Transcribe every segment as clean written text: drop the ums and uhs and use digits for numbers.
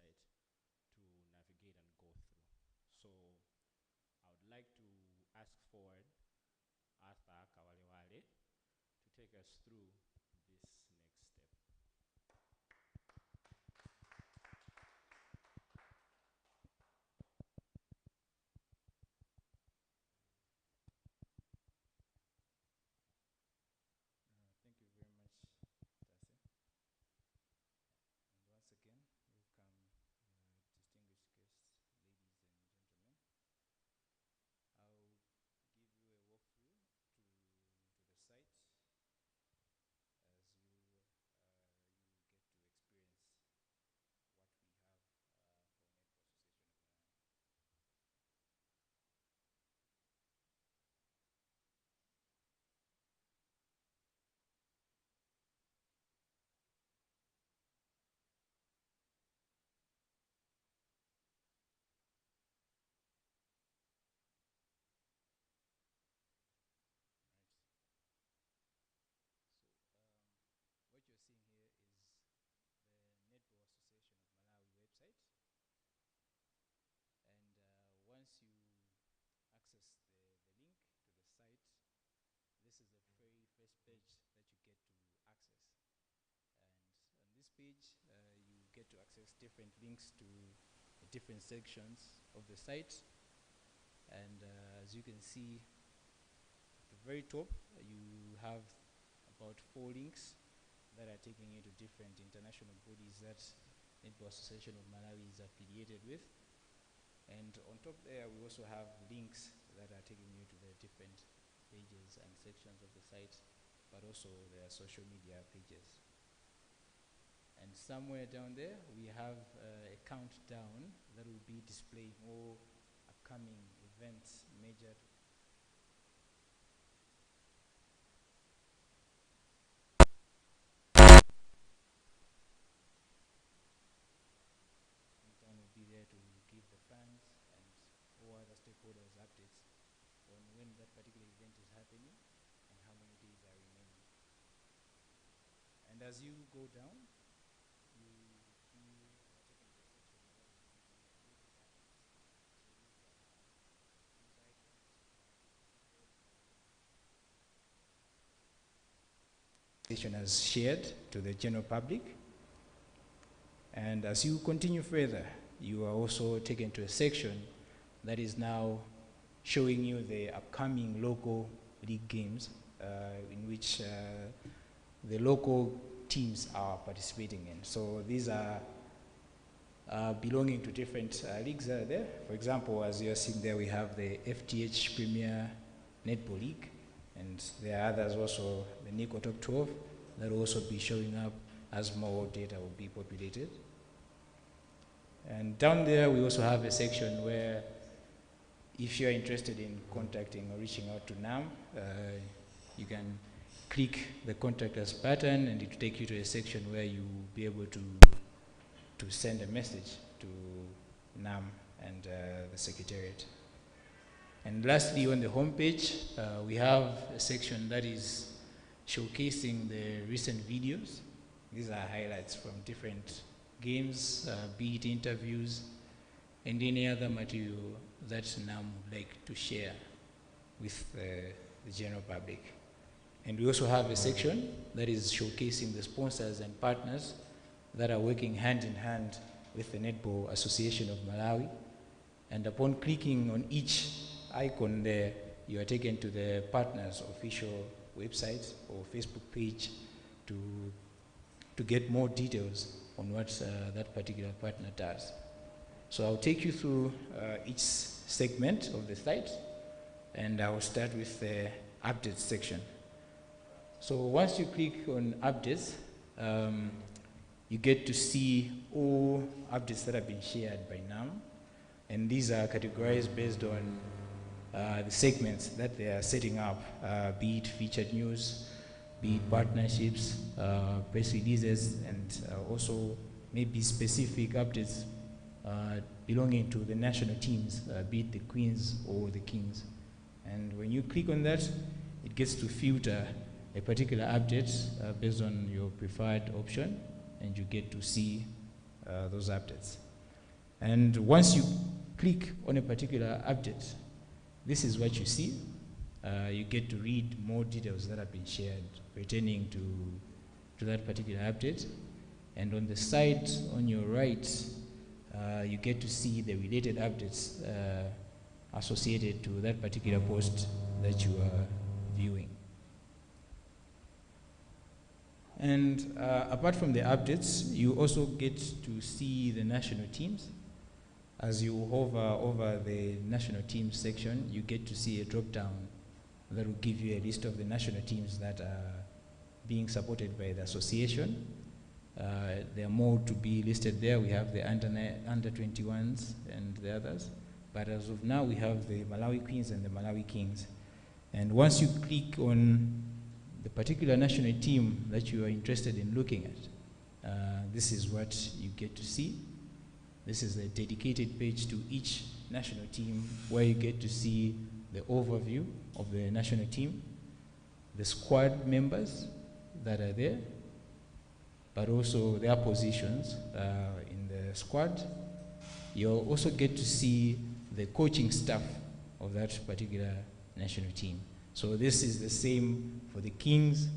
website to navigate and go through. So I would like to ask forward Arthur Kawalewale to take us through this next step. Thank you very much, Tase. And once again, welcome, distinguished guests, ladies and gentlemen. I'll give you a walkthrough to the site as you get to experience what we have for Netball Association of Malawi. Right. So what you're seeing here is the Netball Association of Malawi website. And once you access the link to the site, this is the very first page that you get to access. And on this page, you get to access different links to different sections of the site. And as you can see, at the very top, you have about 4 links that are taking you to different international bodies that Netball Association of Malawi is affiliated with. And on top there, we also have links that are taking you to the different pages and sections of the site, but also their social media pages. And somewhere down there, we have a countdown that will be displaying all upcoming events, major countdown will be there to give the fans and all other stakeholders updates on when that particular event is happening and how many days are remaining. And as you go down, you are taken to a section where you see the latest updates. So these are news items, details that have been has shared to the general public. And as you continue further, you are also taken to a section that is now showing you the upcoming local league games in which the local teams are participating in. So these are belonging to different leagues that are there. For example, as you're seeing there, we have the FTH Premier Netball League, and there are others also, the NICO Top 12, that will also be showing up as more data will be populated. And down there, we also have a section where if you're interested in contacting or reaching out to NAM, you can click the contact us button and it will take you to a section where you will be able to send a message to NAM and the Secretariat. And lastly, on the homepage, we have a section that is showcasing the recent videos. These are highlights from different games, be it interviews, and any other material that NAM would like to share with the general public. And we also have a section that is showcasing the sponsors and partners that are working hand in hand with the Netball Association of Malawi. And upon clicking on each icon there, you are taken to the partner's official website or Facebook page to get more details on what that particular partner does. So I'll take you through each segment of the site, and I'll start with the updates section. So once you click on updates, you get to see all updates that have been shared by NAM, and these are categorized based on the segments that they are setting up, be it featured news, be it partnerships, press releases, and also maybe specific updates belonging to the national teams, be it the Queens or the Kings. And when you click on that, it gets to filter a particular update based on your preferred option, and you get to see those updates. And once you click on a particular update, this is what you see. You get to read more details that have been shared pertaining to that particular update. And on the side on your right, you get to see the related updates associated to that particular post that you are viewing. And apart from the updates, you also get to see the national teams. As you hover over the national teams section, you get to see a drop-down that will give you a list of the national teams that are being supported by the association. There are more to be listed there. We have the under 21s and the others. But as of now, we have the Malawi Queens and the Malawi Kings. And once you click on the particular national team that you are interested in looking at, this is what you get to see. This is a dedicated page to each national team where you get to see the overview of the national team, the squad members that are there, but also their positions in the squad. You'll also get to see the coaching staff of that particular national team. So this is the same for the Kings,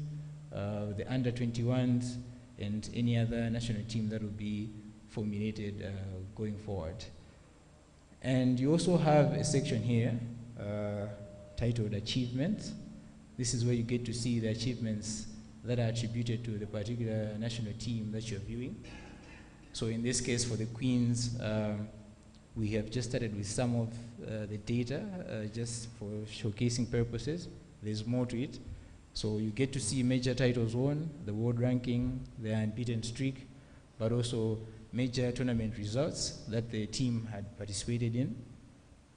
the under 21s, and any other national team that will be formulated going forward. And you also have a section here titled Achievements. This is where you get to see the achievements that are attributed to the particular national team that you're viewing. So in this case, for the Queens, we have just started with some of the data just for showcasing purposes. There's more to it. So you get to see major titles won, the world ranking, the unbeaten streak, but also major tournament results that the team had participated in.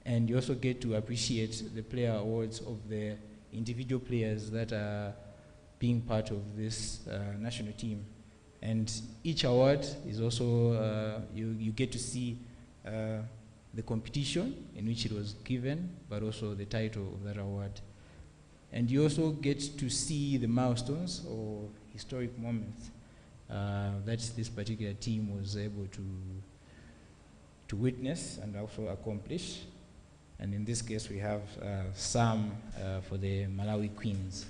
And you also get to appreciate the player awards of the individual players that are being part of this national team. And each award is also, you get to see the competition in which it was given, but also the title of that award. And you also get to see the milestones or historic moments that this particular team was able to witness and also accomplish. And in this case, we have some for the Malawi Queens.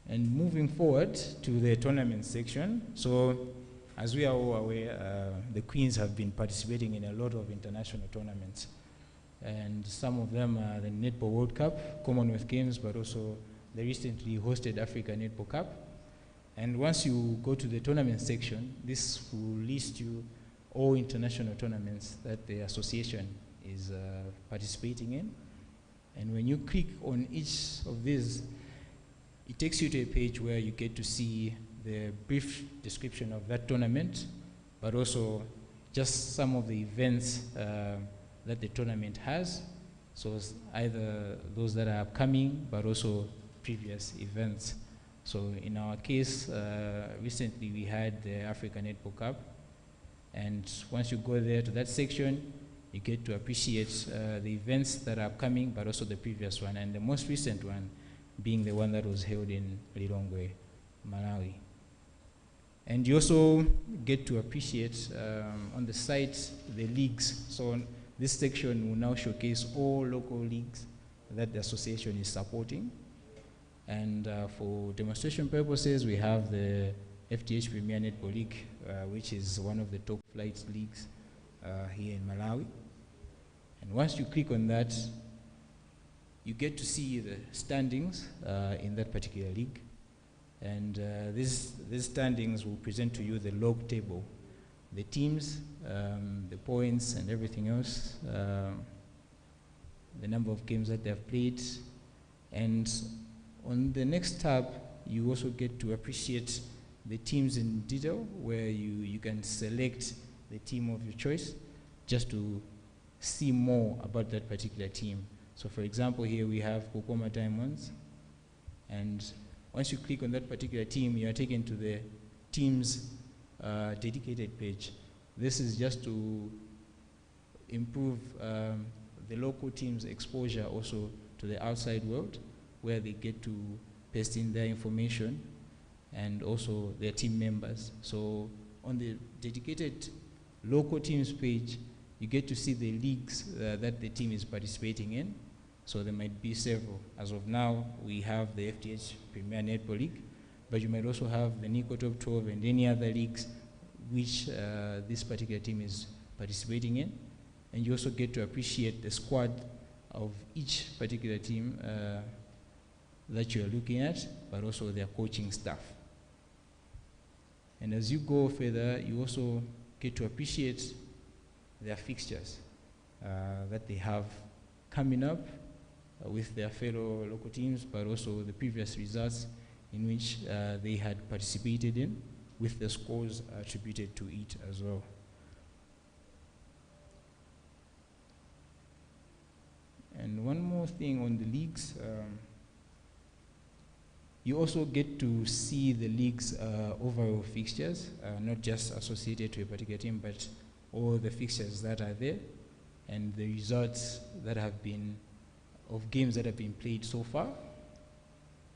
And moving forward to the tournament section, so as we are all aware, the Queens have been participating in a lot of international tournaments. And some of them are the Netball World Cup, Commonwealth Games, but also the recently hosted Africa Netball Cup. And once you go to the tournament section, this will list you all international tournaments that the association is participating in. And when you click on each of these, it takes you to a page where you get to see the brief description of that tournament, but also just some of the events that the tournament has. So it's either those that are upcoming, but also previous events. So in our case, recently we had the Africa Netball Cup. And once you go there to that section, you get to appreciate the events that are upcoming, but also the previous one, and the most recent one being the one that was held in Lilongwe, Malawi. And you also get to appreciate on the site the leagues. So this section will now showcase all local leagues that the association is supporting. And for demonstration purposes, we have the FTH Premier Netball League, which is one of the top flight leagues here in Malawi. And once you click on that, you get to see the standings in that particular league. And these standings will present to you the log table, the teams, the points and everything else, the number of games that they have played. And on the next tab, you also get to appreciate the teams in detail, where you can select the team of your choice just to see more about that particular team. So for example, here we have Kokoma Diamonds, and once you click on that particular team, you are taken to the team's dedicated page. This is just to improve the local team's exposure also to the outside world, where they get to paste in their information and also their team members. So on the dedicated local teams page, you get to see the leagues that the team is participating in. So there might be several. As of now, we have the FTH Premier Netball League, but you might also have the Nico Top 12 and any other leagues which this particular team is participating in. And you also get to appreciate the squad of each particular team that you are looking at, but also their coaching staff. And as you go further, you also get to appreciate their fixtures that they have coming up with their fellow local teams, but also the previous results in which they had participated in, with the scores attributed to it as well. And one more thing on the leagues, you also get to see the league's overall fixtures, not just associated to a particular team, but all the fixtures that are there and the results that have been, of games that have been played so far.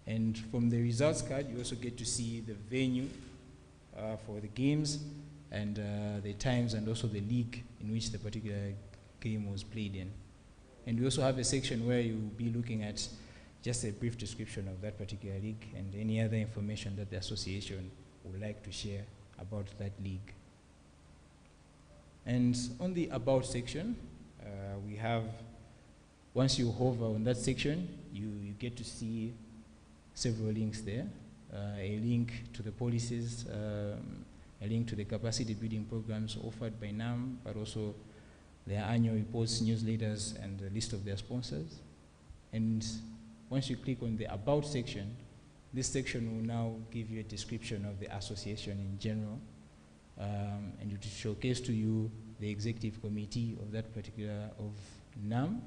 And from the results card, you also get to see the venue for the games and the times and also the league in which the particular game was played in. And we also have a section where you'll be looking at just a brief description of that particular league and any other information that the association would like to share about that league. And on the About section, we have, once you hover on that section, you get to see several links there. A link to the policies, a link to the capacity building programs offered by NAM, but also their annual reports, newsletters, and a list of their sponsors. And once you click on the About section, this section will now give you a description of the association in general, and it will showcase to you the executive committee of that particular, of NAM.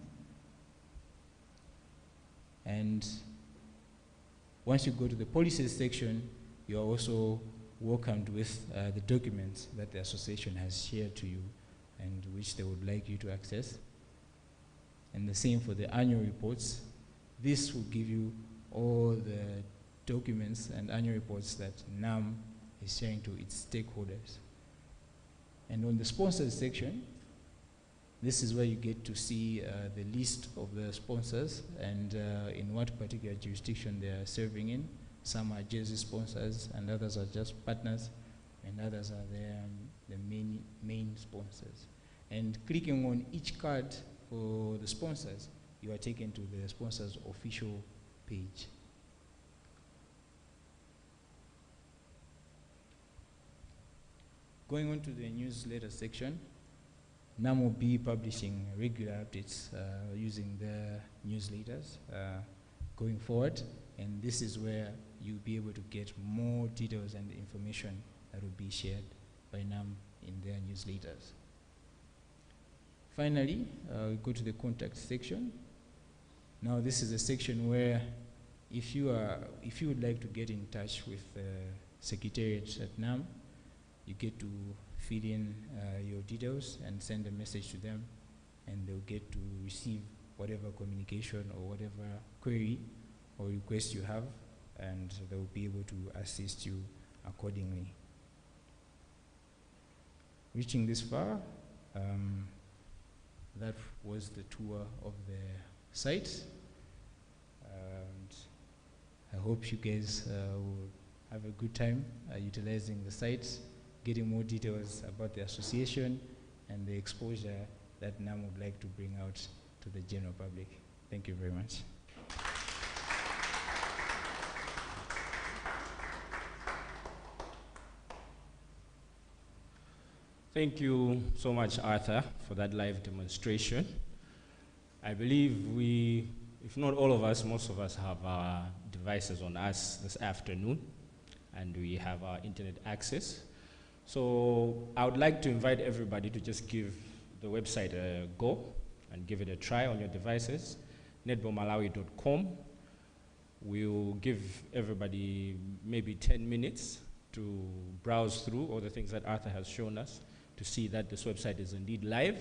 And once you go to the policies section, you are also welcomed with the documents that the association has shared to you and which they would like you to access. And the same for the annual reports. This will give you all the documents and annual reports that NAM is sharing to its stakeholders. And on the sponsors section, this is where you get to see the list of the sponsors and in what particular jurisdiction they are serving in. Some are jersey sponsors and others are just partners, and others are the main sponsors. And clicking on each card for the sponsors, you are taken to the sponsors' official page. Going on to the newsletter section, NAM will be publishing regular updates using their newsletters going forward, and this is where you'll be able to get more details and information that will be shared by NAM in their newsletters. Finally, we go to the contact section. Now this is a section where if you would like to get in touch with the Secretariat at NAM, you get to fill in your details and send a message to them, and they'll get to receive whatever communication or whatever query or request you have, and they'll be able to assist you accordingly. Reaching this far, that was the tour of the site, and I hope you guys will have a good time utilizing the site, getting more details about the association and the exposure that NAM would like to bring out to the general public. Thank you very much. Thank you so much, Arthur, for that live demonstration. I believe we, if not all of us, most of us have our devices on us this afternoon, and we have our internet access. So I would like to invite everybody to just give the website a go and give it a try on your devices, netballmalawi.com. We'll give everybody maybe 10 minutes to browse through all the things that Arthur has shown us to see that this website is indeed live,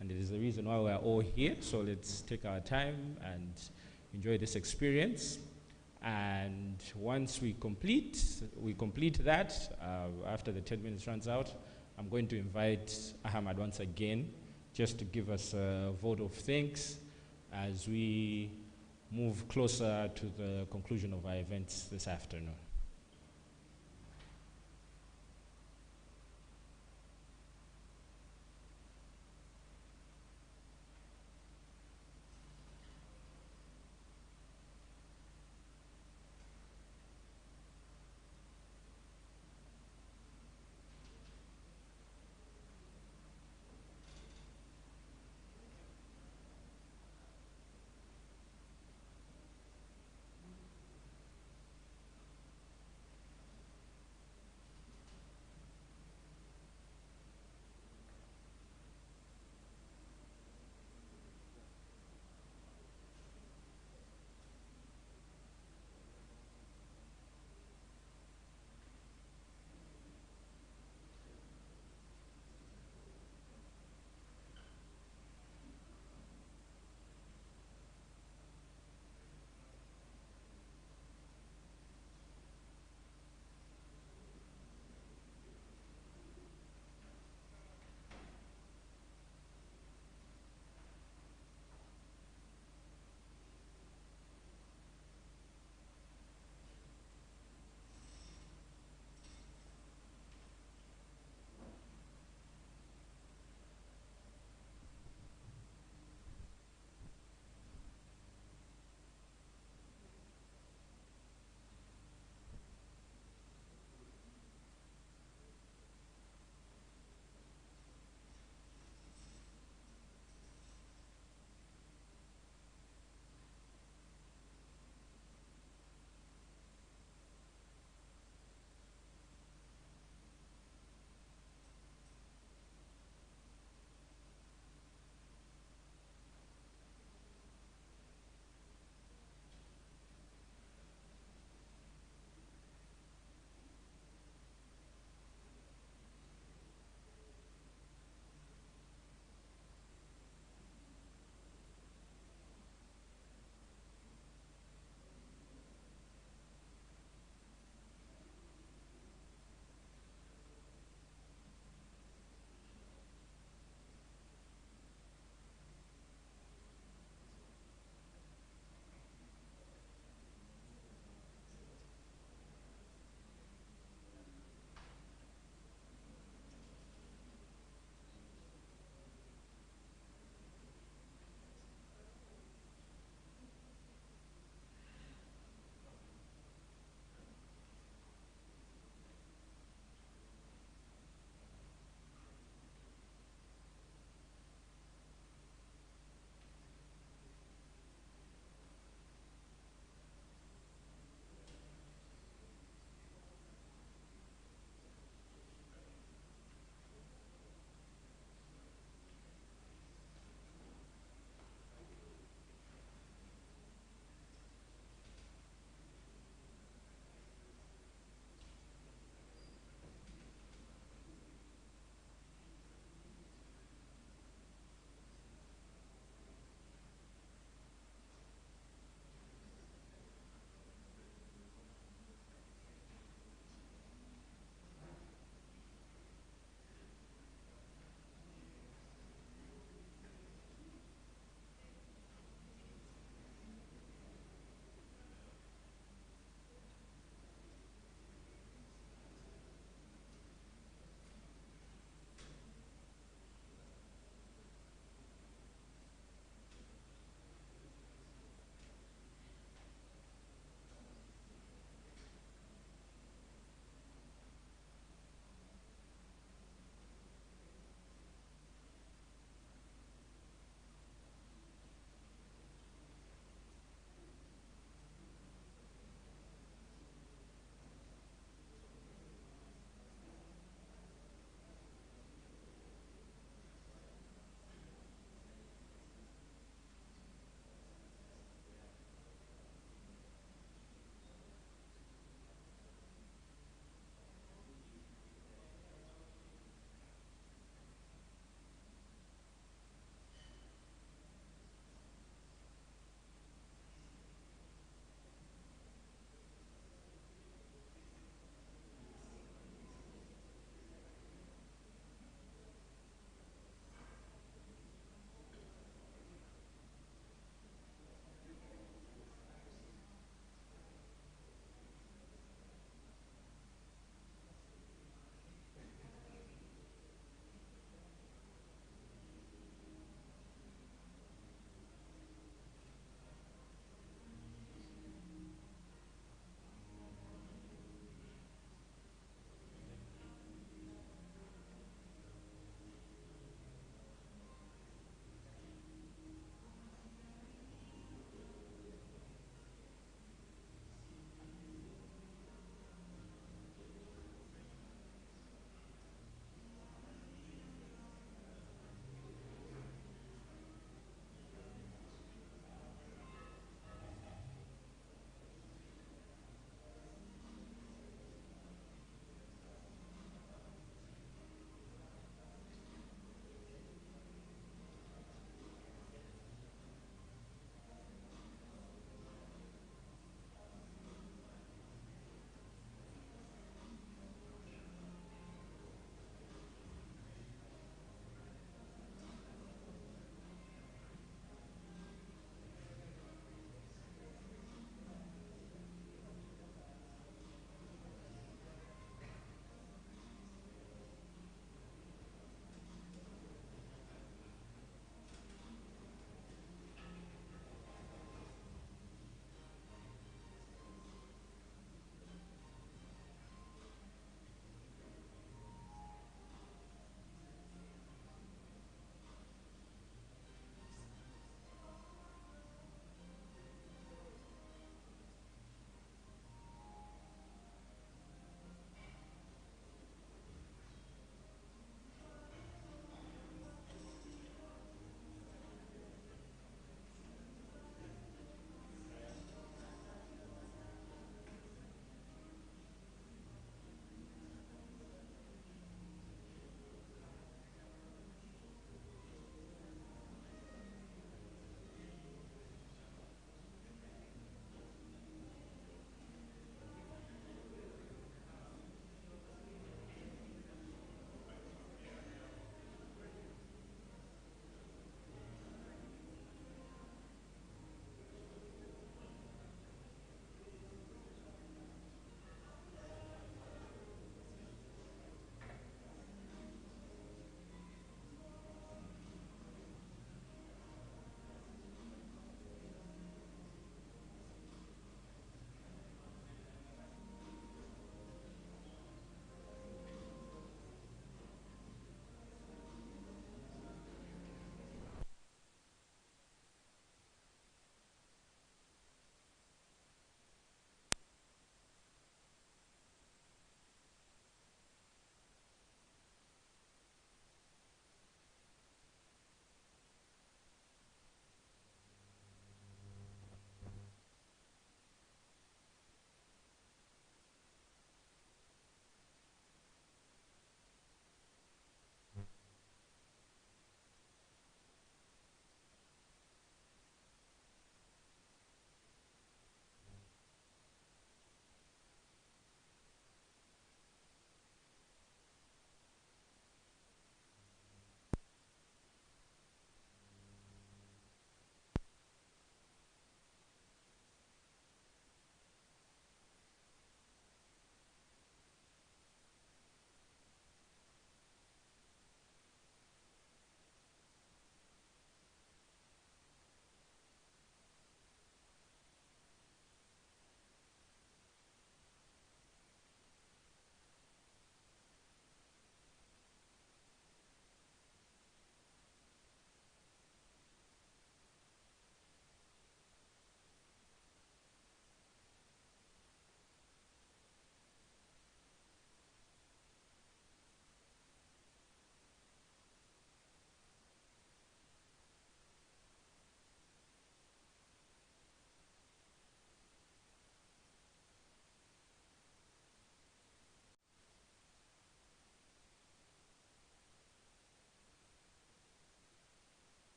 and it is the reason why we're all here. So let's take our time and enjoy this experience. And once we complete that, after the 10 minutes runs out, I'm going to invite Ahmad once again just to give us a vote of thanks as we move closer to the conclusion of our events this afternoon.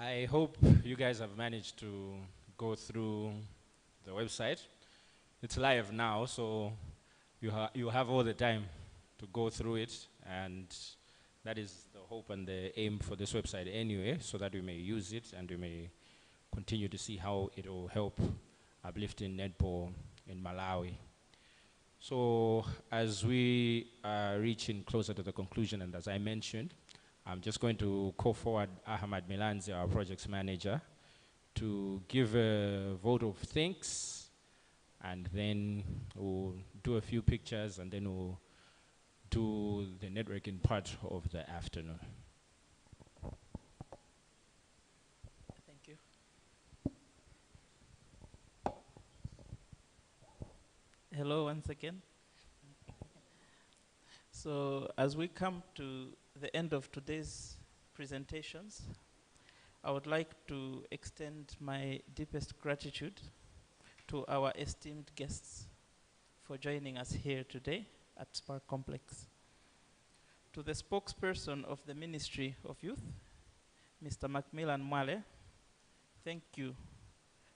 I hope you guys have managed to go through the website. It's live now, so you have all the time to go through it, and that is the hope and the aim for this website anyway, so that we may use it and we may continue to see how it will help uplifting netball in Malawi. So as we are reaching closer to the conclusion, and as I mentioned, I'm just going to call forward Ahmad Milanzi, our projects manager, to give a vote of thanks, and then we'll do a few pictures, and then we'll do the networking part of the afternoon. Thank you. Hello once again. So as we come to the end of today's presentations, I would like to extend my deepest gratitude to our esteemed guests for joining us here today at Sparc Complex. To the spokesperson of the Ministry of Youth, Mr. Macmillan Mwale, thank you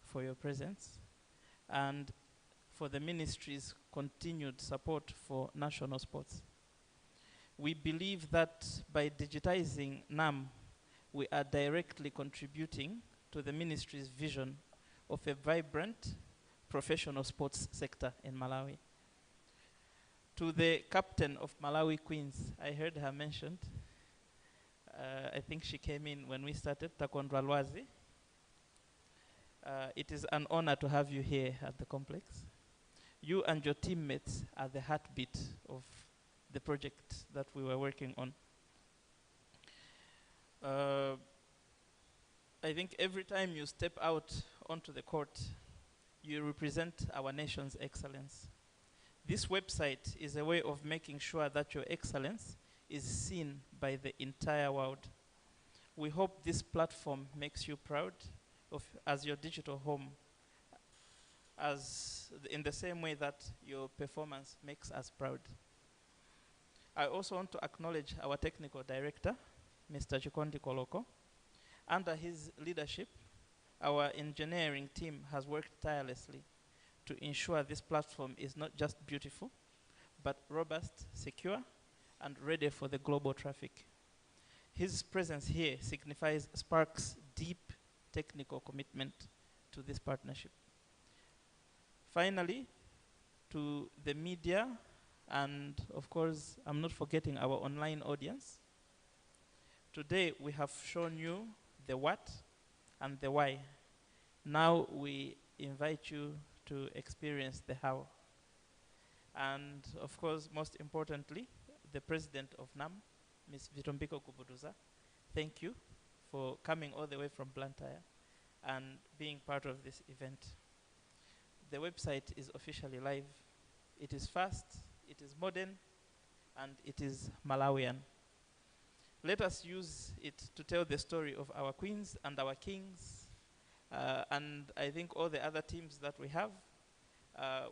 for your presence and for the ministry's continued support for national sports. We believe that by digitizing NAM, we are directly contributing to the ministry's vision of a vibrant professional sports sector in Malawi. To the captain of Malawi Queens, I heard her mentioned. I think she came in when we started, Takondwa Lwazi. It is an honor to have you here at the complex. You and your teammates are the heartbeat of the project that we were working on. I think every time you step out onto the court, you represent our nation's excellence. This website is a way of making sure that your excellence is seen by the entire world. We hope this platform makes you proud as your digital home, as in the same way that your performance makes us proud. I also want to acknowledge our technical director, Mr. Chikondi Koloko. Under his leadership, our engineering team has worked tirelessly to ensure this platform is not just beautiful, but robust, secure, and ready for the global traffic. His presence here signifies Sparc's deep technical commitment to this partnership. Finally, to the media, and of course, I'm not forgetting our online audience. Today, we have shown you the what and the why. Now we invite you to experience the how. And of course, most importantly, the president of NAM, Ms. Vitombiko Kubuduza, thank you for coming all the way from Blantyre and being part of this event. The website is officially live. It is fast, it is modern, and it is Malawian. Let us use it to tell the story of our queens and our kings, and I think all the other teams that we have.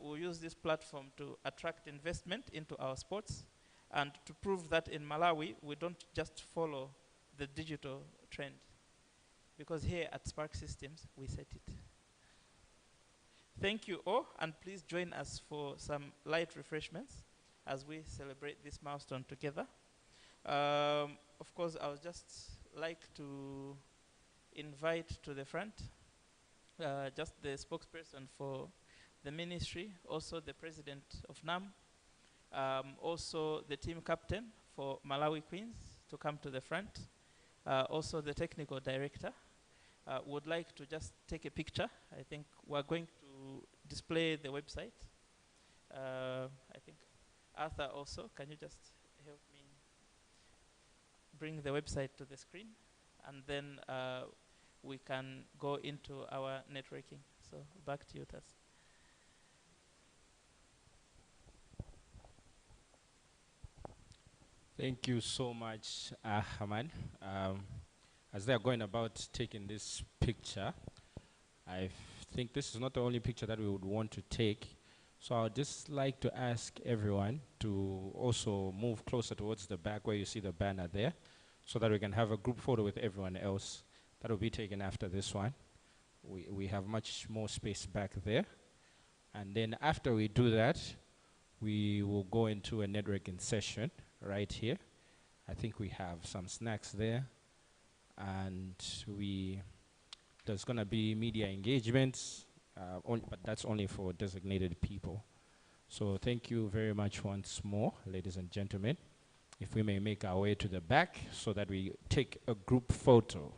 We'll use this platform to attract investment into our sports and to prove that in Malawi, we don't just follow the digital trend, because here at Sparc Systems, we set it. Thank you all, and please join us for some light refreshments as we celebrate this milestone together. Of course, I would just like to invite to the front just the spokesperson for the ministry, also the president of NAM, also the team captain for Malawi Queens to come to the front, also the technical director. Would like to just take a picture. I think we're going to display the website. I think Arthur also, can you just help me bring the website to the screen, and then we can go into our networking. So back to you, Tas. Thank you so much, Ahmad. As they're going about taking this picture, I think this is not the only picture that we would want to take. So I'd just like to ask everyone to also move closer towards the back where you see the banner there, so that we can have a group photo with everyone else That will be taken after this one. We have much more space back there. And then after we do that, we will go into a networking session right here. I think we have some snacks there. And there's going to be media engagements, but that's only for designated people. So thank you very much once more, ladies and gentlemen. If we may make our way to the back so that we take a group photo.